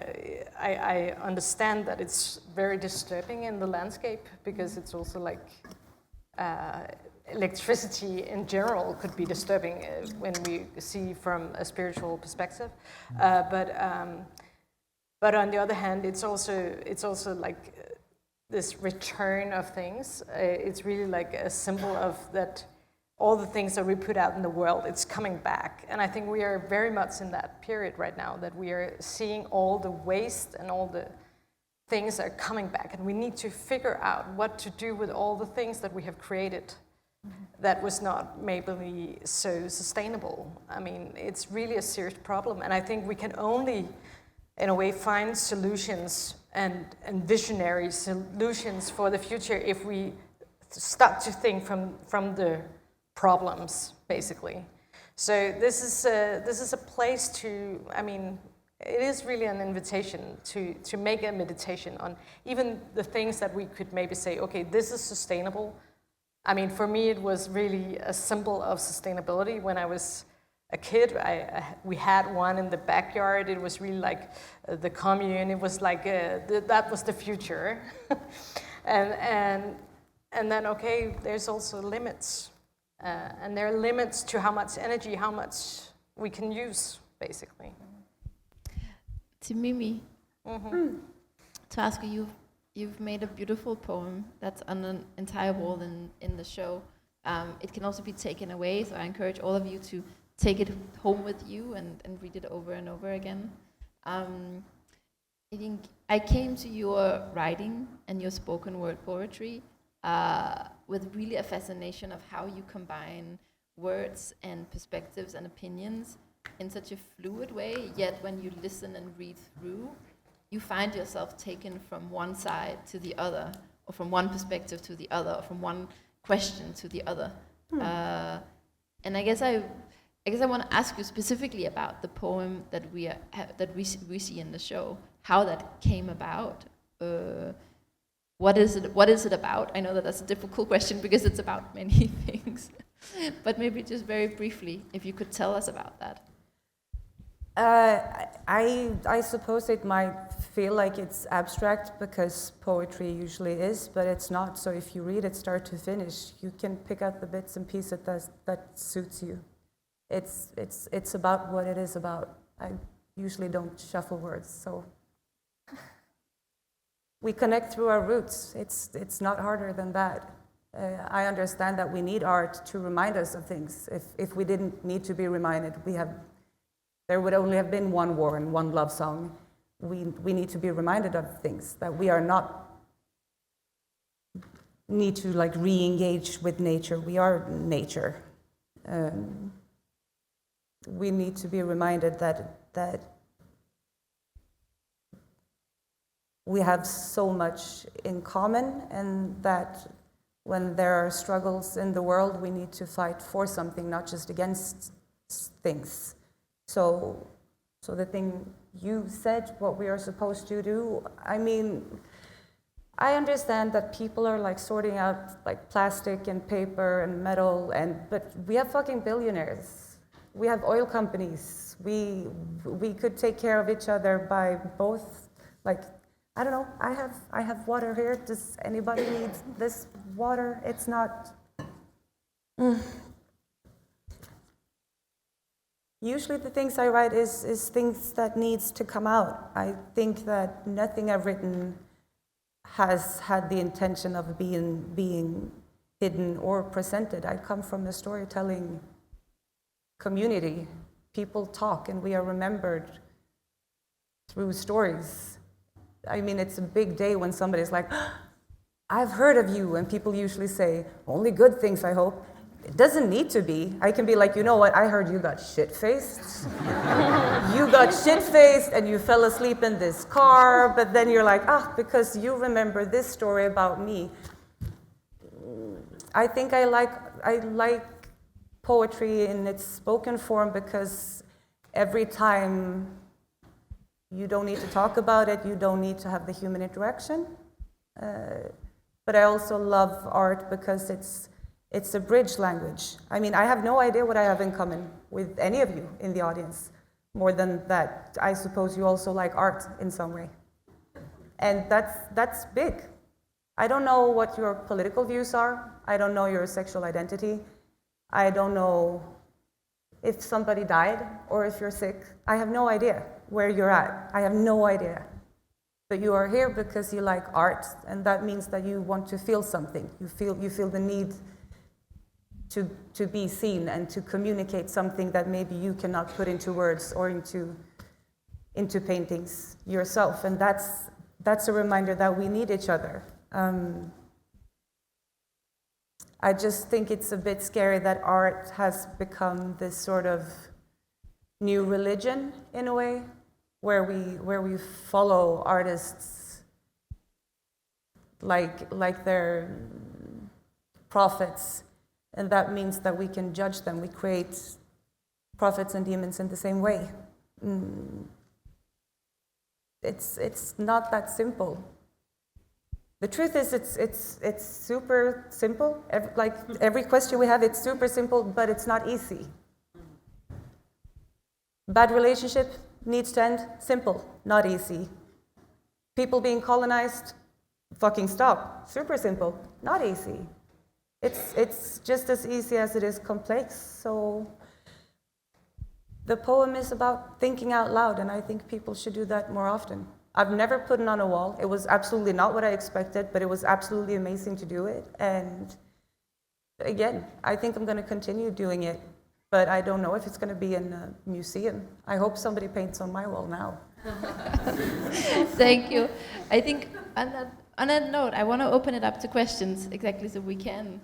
I understand that it's very disturbing in the landscape, because it's also like electricity in general could be disturbing when we see from a spiritual perspective. But on the other hand, it's also like this return of things. It's really like a symbol of that all the things that we put out in the world, it's coming back. And I think we are very much in that period right now, that we are seeing all the waste and all the things that are coming back. And we need to figure out what to do with all the things that we have created that was not maybe so sustainable. I mean, it's really a serious problem. And I think we can only, in a way, find solutions and visionary solutions for the future if we start to think from the problems, basically. So this is a place to, I mean, it is really an invitation to make a meditation on even the things that we could maybe say, okay, this is sustainable. I mean, for me, it was really a symbol of sustainability. When I was a kid, we had one in the backyard. It was really like the commune. It was like that was the future. and then, okay, there's also limits. And there are limits to how much energy, how much we can use, basically. Timimie, to ask you, you've made a beautiful poem that's on an entire wall in the show. It can also be taken away, so I encourage all of you to take it home with you and read it over and over again. I think I came to your writing and your spoken word poetry with really a fascination of how you combine words and perspectives and opinions in such a fluid way, yet when you listen and read through, you find yourself taken from one side to the other, or from one perspective to the other, or from one question to the other. And I guess I want to ask you specifically about the poem that we see in the show, how that came about. What is it about? I know that that's a difficult question because it's about many things, but maybe just very briefly, if you could tell us about that. I suppose it might feel like it's abstract because poetry usually is, but it's not. So if you read it start to finish, you can pick out the bits and pieces that suits you. It's about what it is about. I usually don't shuffle words, so we connect through our roots. It's not harder than that. I understand that we need art to remind us of things. If we didn't need to be reminded, there would only have been one war and one love song. We need to be reminded of things, that we are not need to like re-engage with nature. We are nature. We need to be reminded that we have so much in common, and that when there are struggles in the world, we need to fight for something, not just against things. So the thing you said, what we are supposed to do, I mean, I understand that people are like sorting out like plastic and paper and metal, but we have fucking billionaires. We have oil companies. We could take care of each other by both, like, I don't know, I have water here. Does anybody need this water? It's not... usually the things I write is things that needs to come out. I think that nothing I've written has had the intention of being hidden or presented. I come from a storytelling community. People talk and we are remembered through stories. I mean, it's a big day when somebody's like, I've heard of you, and people usually say, only good things, I hope. It doesn't need to be. I can be like, you know what, I heard you got shit-faced. You got shit-faced and you fell asleep in this car, but then you're like, because you remember this story about me. I think I like poetry in its spoken form because every time you don't need to talk about it, you don't need to have the human interaction. But I also love art because it's a bridge language. I mean, I have no idea what I have in common with any of you in the audience, more than that I suppose you also like art in some way. And that's big. I don't know what your political views are. I don't know your sexual identity. I don't know if somebody died or if you're sick. I have no idea where you're at. I have no idea. But you are here because you like art, and that means that you want to feel something. You feel the need to be seen and to communicate something that maybe you cannot put into words or into paintings yourself. And that's a reminder that we need each other. I just think it's a bit scary that art has become this sort of new religion in a way, where we follow artists like they're prophets, and that means that we can judge them. We create prophets and demons in the same way. It's not that simple. The truth is, it's super simple. Every question we have, it's super simple, but it's not easy. Bad relationship needs to end. Simple, not easy. People being colonized, fucking stop. Super simple, not easy. It's just as easy as it is complex. So the poem is about thinking out loud, and I think people should do that more often. I've never put it on a wall. It was absolutely not what I expected, but it was absolutely amazing to do it. And again, I think I'm going to continue doing it, but I don't know if it's going to be in a museum. I hope somebody paints on my wall now. Thank you. I think on that note, I want to open it up to questions, exactly, so we can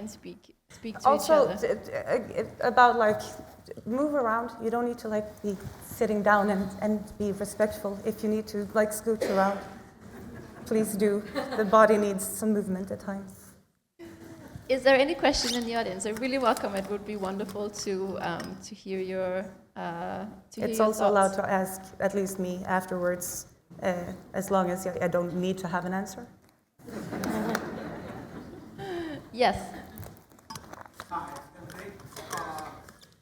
speak to also, each other. About move around. You don't need to be sitting down and be respectful. If you need to scooch around, please do. The body needs some movement at times. Is there any question in the audience? I really welcome it. Would be wonderful to hear your It's also allowed to ask at least me afterwards, as long as I don't need to have an answer. Yes. Hi, and thanks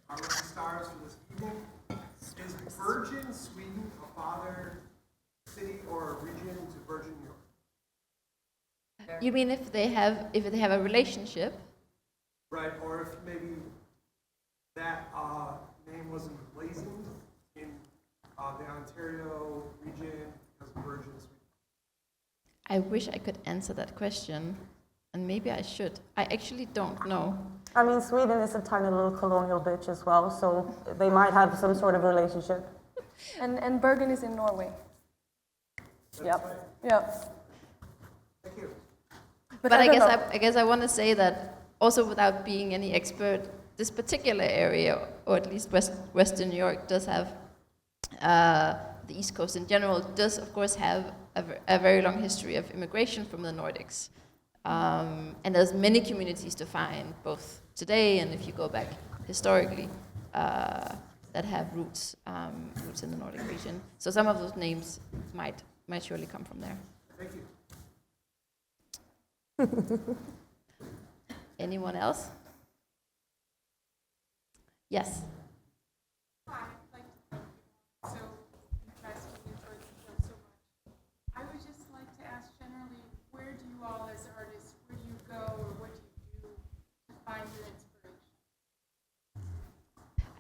our lucky stars for this evening. Is Virgin Sweden a father city or a region to Virgin New York? You mean if they have a relationship? Right, or if maybe that name wasn't emblazoned in the Ontario region because of Virgin Sweden. I wish I could answer that question, and maybe I should. I actually don't know. I mean, Sweden is a tiny little colonial bitch as well, so they might have some sort of relationship. And Bergen is in Norway. Yep. Yep. Thank you. But I guess I want to say that also, without being any expert, this particular area, or at least Western New York, does have the East Coast in general does of course have a very long history of immigration from the Nordics, and there's many communities to find both today and if you go back historically that have roots in the Nordic region. So some of those names might surely come from there. Thank you. Anyone else? Yes. Hi, so interesting and enjoyed the show so much. I would just like to ask generally, where do you all as artists, where do you go or what do you do to find your inspiration?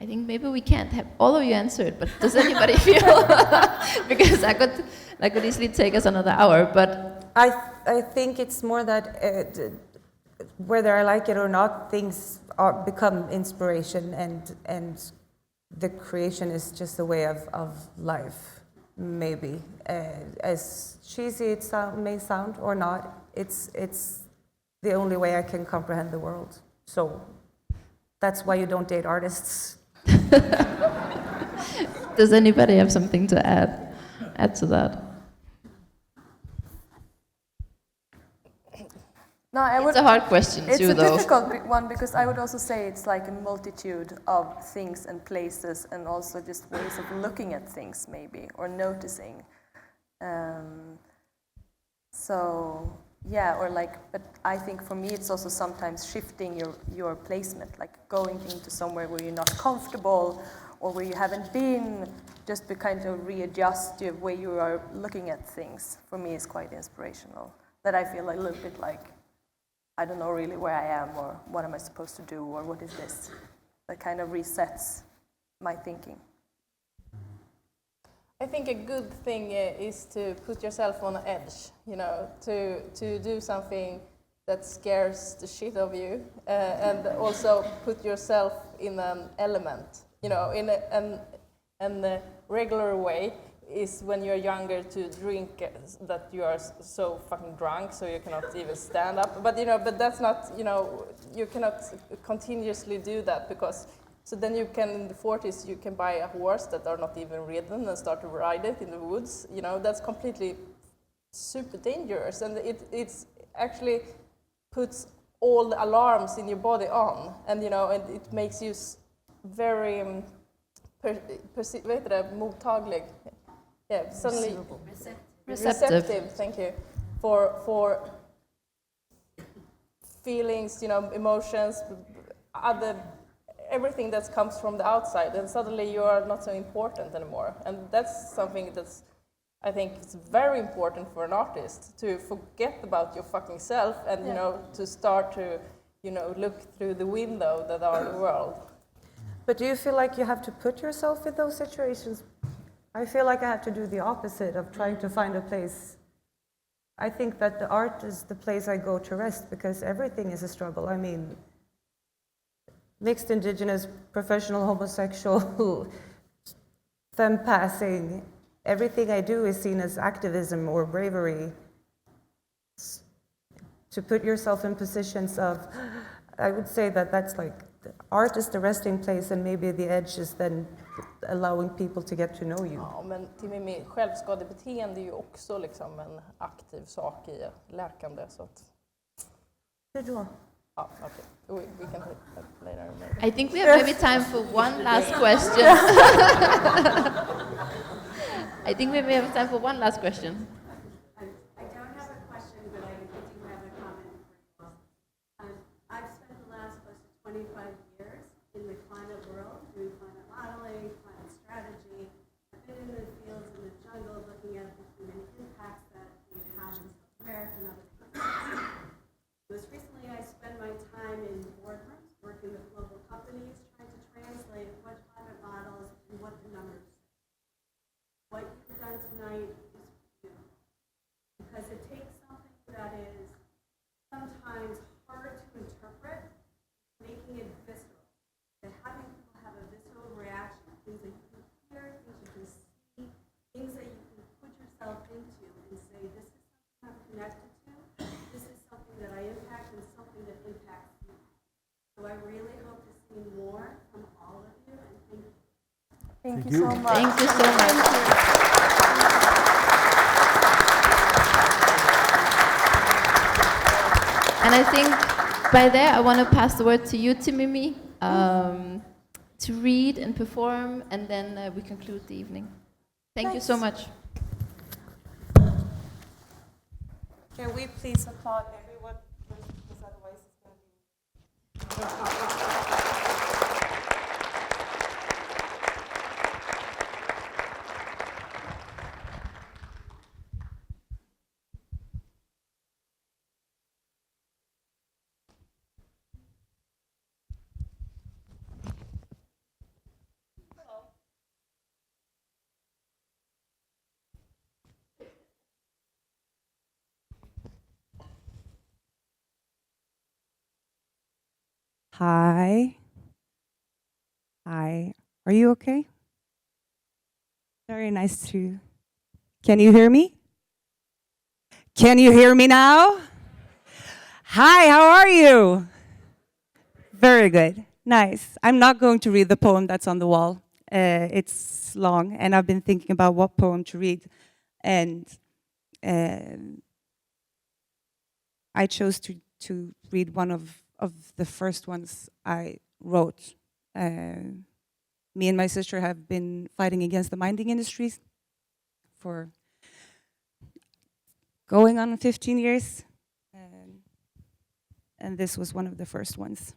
I think maybe we can't have all of you answer it, but does anybody feel? Because that could easily take us another hour, but I think it's more that whether I like it or not, things become inspiration, and the creation is just a way of life, maybe. As cheesy it may sound or not, it's the only way I can comprehend the world. So that's why you don't date artists. does anybody have something to add to that? No, It's a hard question it's too, a though. difficult one because I would also say it's like a multitude of things and places and also just ways of looking at things maybe or noticing. So yeah, or like, but I think for me it's also sometimes shifting your placement, like going into somewhere where you're not comfortable or where you haven't been, just to kind of readjust the way you are looking at things. For me is quite inspirational. That I feel a little bit like, I don't know really where I am or what am I supposed to do or what is this? That kind of resets my thinking. I think a good thing is to put yourself on the edge, you know, to do something that scares the shit of you, and also put yourself in an element, you know, in a regular way is when you're younger to drink that you are so fucking drunk so you cannot even stand up. But, you know, but that's not, you know, you cannot continuously do that because, so then you can, in the 40s, you can buy a horse that are not even ridden and start to ride it in the woods. You know, that's completely super dangerous. And it's actually puts all the alarms in your body on. And, you know, and it makes you very mottaglig. Yeah, suddenly receptive. Thank you for feelings, you know, emotions, everything that comes from the outside, and suddenly you are not so important anymore. And that's something that's, I think, it's very important for an artist to forget about your fucking self and you know to start to, you know, look through the window that are the world. But do you feel like you have to put yourself in those situations? I feel like I have to do the opposite of trying to find a place. I think that the art is the place I go to rest because everything is a struggle. I mean, mixed indigenous, professional homosexual, femme passing, everything I do is seen as activism or bravery. To put yourself in positions of, I would say that that's like, art is the resting place and maybe the edge is then allowing people to get to know you. Ja, men Timimie, självskadebeteende är ju också liksom en aktiv sak i läkande. Så att... Hur då? Ja, okej. We can take that later. Maybe. I think we have maybe time for one last question. I think we may have time for one last question. I don't have a question, but I do have a comment for you. I've spent the last close to 25 years in the climate world, doing climate modeling, climate strategy. I've been in the fields in the jungle looking at the human impacts that we've had in South America and other countries. Most recently, I spend my time in boardrooms, working with global companies, trying to translate what climate models and what the numbers say. What you've done tonight is beautiful, because it takes something that is sometimes hard to interpret, making it visceral, and having people have a visceral reaction, things that you can hear, things you can see, things that you can put yourself into and say, this is something I'm connected to, this is something that I impact and something that impacts me. So I really hope to see more from all of you, and thank you. Thank you so much. Thank you so much. And I think by there I want to pass the word to you, Timimie, to read and perform, and then we conclude the evening. Thank you so much. Can we please applaud everyone? Because otherwise it's going to be... Hi. Hi. Are you okay? Very nice to... Can you hear me? Can you hear me now? Hi, how are you? Very good. Nice. I'm not going to read the poem that's on the wall. It's long, and I've been thinking about what poem to read. And I chose to read one of the first ones I wrote. Me and my sister have been fighting against the mining industries for going on 15 years. And this was one of the first ones.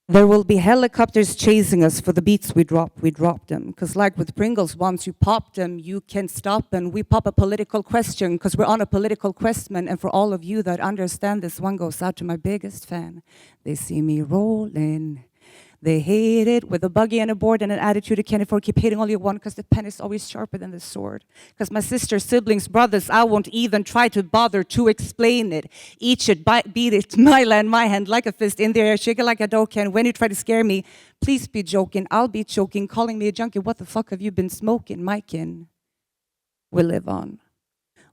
There will be helicopters chasing us for the beats we drop them. Because like with Pringles, once you pop them, you can stop them. We pop a political question because we're on a political question. And for all of you that understand this, one goes out to my biggest fan. They see me rolling. They hate it with a buggy and a board and an attitude you can't afford. Keep hating all you want because the pen is always sharper than the sword. Because my sisters, siblings, brothers, I won't even try to bother to explain it. Each should beat it, my land, my hand, like a fist in the air, shake it like a dough can. When you try to scare me, please be joking. I'll be choking, calling me a junkie. What the fuck have you been smoking, my kin? We'll live on.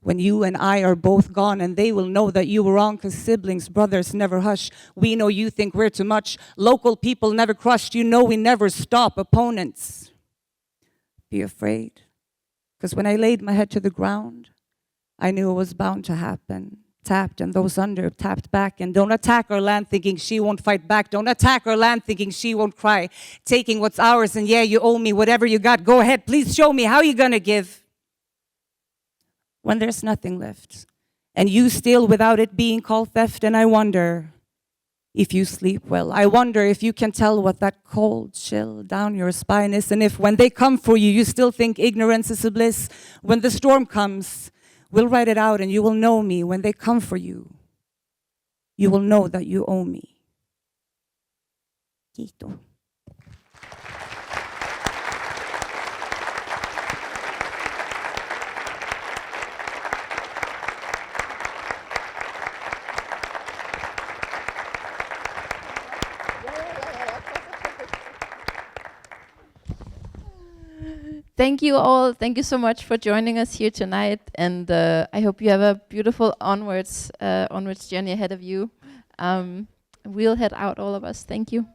When you and I are both gone, and they will know that you were wrong, because siblings, brothers never hush. We know you think we're too much. Local people never crushed. You know we never stop. Opponents, be afraid. Because when I laid my head to the ground, I knew it was bound to happen. Tapped, and those under tapped back. And don't attack our land thinking she won't fight back. Don't attack our land thinking she won't cry. Taking what's ours, and yeah, you owe me whatever you got. Go ahead, please show me how you gonna give. When there's nothing left, and you steal without it being called theft, and I wonder if you sleep well. I wonder if you can tell what that cold chill down your spine is, and if when they come for you, you still think ignorance is a bliss. When the storm comes, we'll write it out, and you will know me. When they come for you, you will know that you owe me. Quito. Thank you all. Thank you so much for joining us here tonight. And I hope you have a beautiful onwards journey ahead of you. We'll head out, all of us. Thank you.